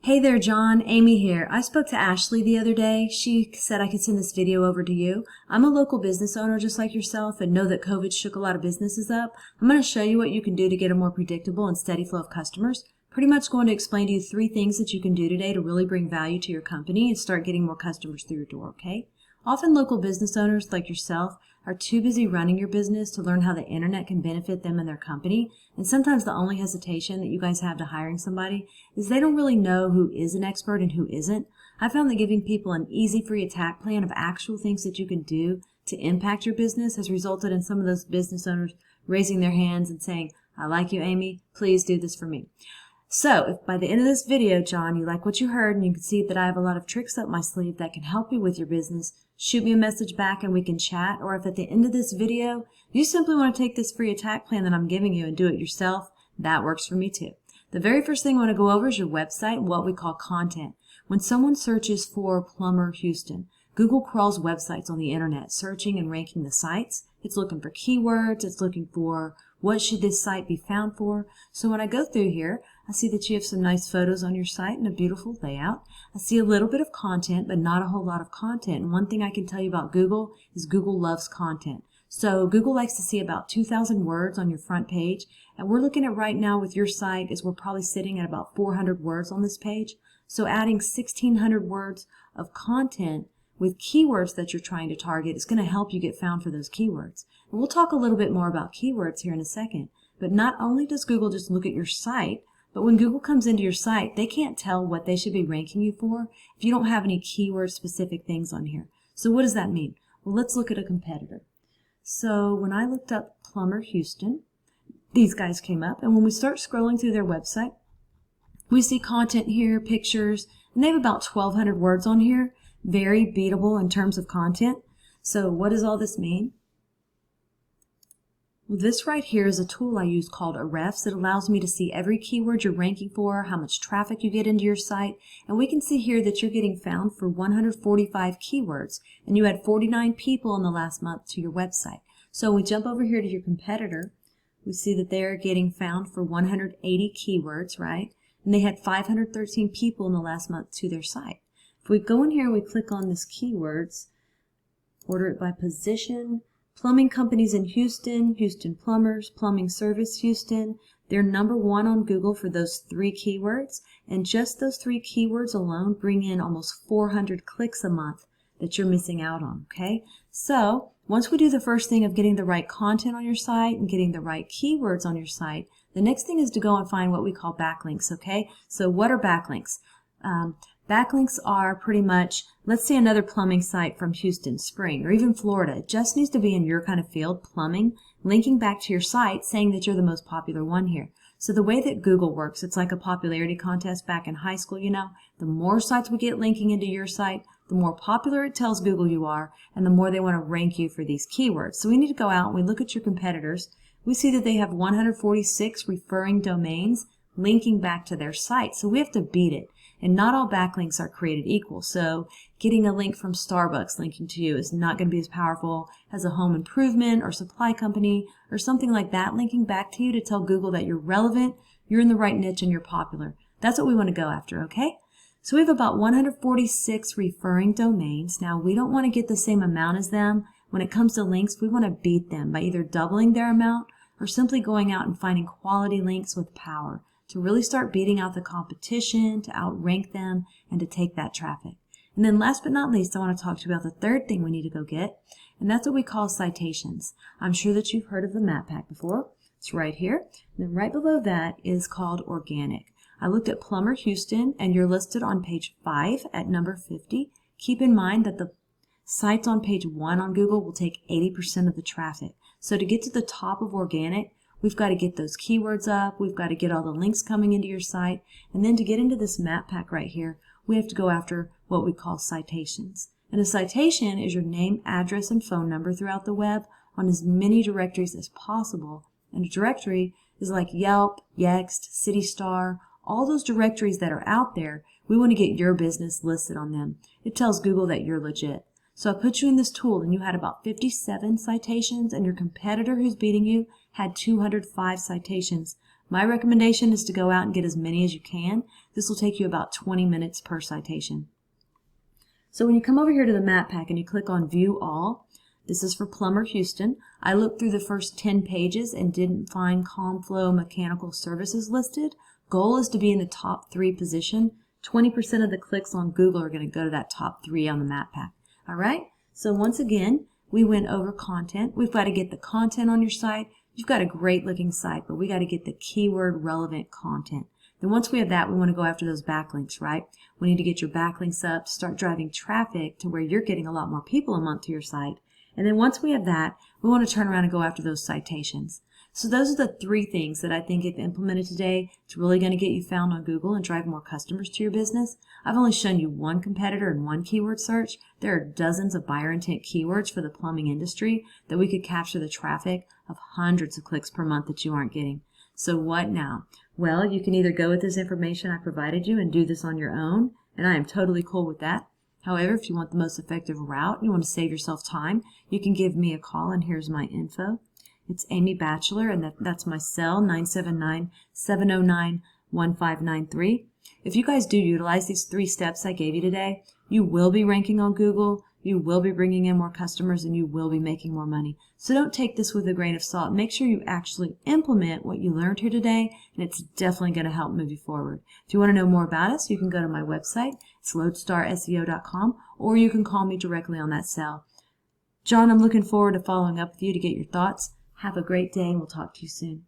Hey there, John. Amy here. I spoke to Ashley the other day. She said I could send this video over to you. I'm a local business owner just like yourself and know that COVID shook a lot of businesses up. I'm going to show you what you can do to get a more predictable and steady flow of customers. Pretty much going to explain to you 3 things that you can do today to really bring value to your company and start getting more customers through your door, okay? Often local business owners like yourself are too busy running your business to learn how the internet can benefit them and their company. And sometimes the only hesitation that you guys have to hiring somebody is they don't really know who is an expert and who isn't. I found that giving people an easy free attack plan of actual things that you can do to impact your business has resulted in some of those business owners raising their hands and saying, I like you, Amy, please do this for me. So if by the end of this video, John, you like what you heard and you can see that I have a lot of tricks up my sleeve that can help you with your business, shoot me a message back and we can chat. Or if at the end of this video, you simply want to take this free attack plan that I'm giving you and do it yourself, that works for me too. The very first thing I want to go over is your website, what we call content. When someone searches for Plumber Houston, Google crawls websites on the internet, searching and ranking the sites. It's looking for keywords. It's looking for what should this site be found for. So when I go through here, I see that you have some nice photos on your site and a beautiful layout. I see a little bit of content, but not a whole lot of content. And one thing I can tell you about Google is Google loves content. So Google likes to see about 2,000 words on your front page. And we're looking at right now with your site is we're probably sitting at about 400 words on this page. So adding 1,600 words of content with keywords that you're trying to target is going to help you get found for those keywords. And we'll talk a little bit more about keywords here in a second. But not only does Google just look at your site, but when Google comes into your site, they can't tell what they should be ranking you for if you don't have any keyword specific things on here. So what does that mean? Well, let's look at a competitor. So when I looked up Plumber Houston, these guys came up, and when we start scrolling through their website, we see content here, pictures, and they have about 1,200 words on here. Very beatable in terms of content. So what does all this mean? Well, this right here is a tool I use called Ahrefs. It allows me to see every keyword you're ranking for, how much traffic you get into your site, and we can see here that you're getting found for 145 keywords, and you had 49 people in the last month to your website. So we jump over here to your competitor. We see that they are getting found for 180 keywords, right? And they had 513 people in the last month to their site. If we go in here and we click on this keywords, order it by position, plumbing companies in Houston, Houston Plumbers, plumbing service Houston, they're #1 on Google for those 3 keywords, and just those 3 keywords alone bring in almost 400 clicks a month that you're missing out on, okay? So once we do the first thing of getting the right content on your site and getting the right keywords on your site, the next thing is to go and find what we call backlinks, okay? So what are backlinks? Backlinks are pretty much, let's say another plumbing site from Houston, Spring, or even Florida. It just needs to be in your kind of field, plumbing, linking back to your site, saying that you're the most popular one here. So the way that Google works, it's like a popularity contest back in high school, you know. The more sites we get linking into your site, the more popular it tells Google you are, and the more they want to rank you for these keywords. So we need to go out and we look at your competitors. We see that they have 146 referring domains linking back to their site. So we have to beat it. And not all backlinks are created equal. So getting a link from Starbucks linking to you is not going to be as powerful as a home improvement or supply company or something like that linking back to you to tell Google that you're relevant, you're in the right niche, and you're popular. That's what we want to go after, okay? So we have about 146 referring domains. Now, we don't want to get the same amount as them. When it comes to links, we want to beat them by either doubling their amount or simply going out and finding quality links with power to really start beating out the competition, to outrank them, and to take that traffic. And then last but not least, I want to talk to you about the third thing we need to go get, and that's what we call citations. I'm sure that you've heard of the map pack before. It's right here. And then right below that is called organic. I looked at Plumber Houston, and you're listed on page 5 at number 50. Keep in mind that the sites on page 1 on Google will take 80% of the traffic. So to get to the top of organic, we've got to get those keywords up, we've got to get all the links coming into your site, and then to get into this map pack right here, we have to go after what we call citations. And a citation is your name, address, and phone number throughout the web on as many directories as possible. And a directory is like Yelp, Yext, CityStar, all those directories that are out there, we want to get your business listed on them. It tells Google that you're legit. So I put you in this tool and you had about 57 citations, and your competitor who's beating you had 205 citations. My recommendation is to go out and get as many as you can. This will take you about 20 minutes per citation. So when you come over here to the map pack and you click on View All, this is for Plumber Houston. I looked through the first 10 pages and didn't find Comflow Mechanical Services listed. Goal is to be in the top 3 position. 20% of the clicks on Google are going to go to that top 3 on the map pack. All right? So once again, we went over content. We've got to get the content on your site. You've got a great looking site, but we got to get the keyword relevant content. Then once we have that, we want to go after those backlinks, right? We need to get your backlinks up, start driving traffic to where you're getting a lot more people a month to your site. And then once we have that, we want to turn around and go after those citations. So those are the 3 things that I think if implemented today, it's really going to get you found on Google and drive more customers to your business. I've only shown you one competitor and one keyword search. There are dozens of buyer intent keywords for the plumbing industry that we could capture the traffic of hundreds of clicks per month that you aren't getting. So what now? Well, you can either go with this information I provided you and do this on your own, and I am totally cool with that. However, if you want the most effective route, you want to save yourself time, you can give me a call, and here's my info. It's Amy Batchelor, and that's my cell, 979-709-1593. If you guys do utilize these 3 steps I gave you today, you will be ranking on Google, you will be bringing in more customers, and you will be making more money. So don't take this with a grain of salt. Make sure you actually implement what you learned here today, and it's definitely going to help move you forward. If you want to know more about us, you can go to my website. It's lodestarseo.com, or you can call me directly on that cell. John, I'm looking forward to following up with you to get your thoughts. Have a great day, and we'll talk to you soon.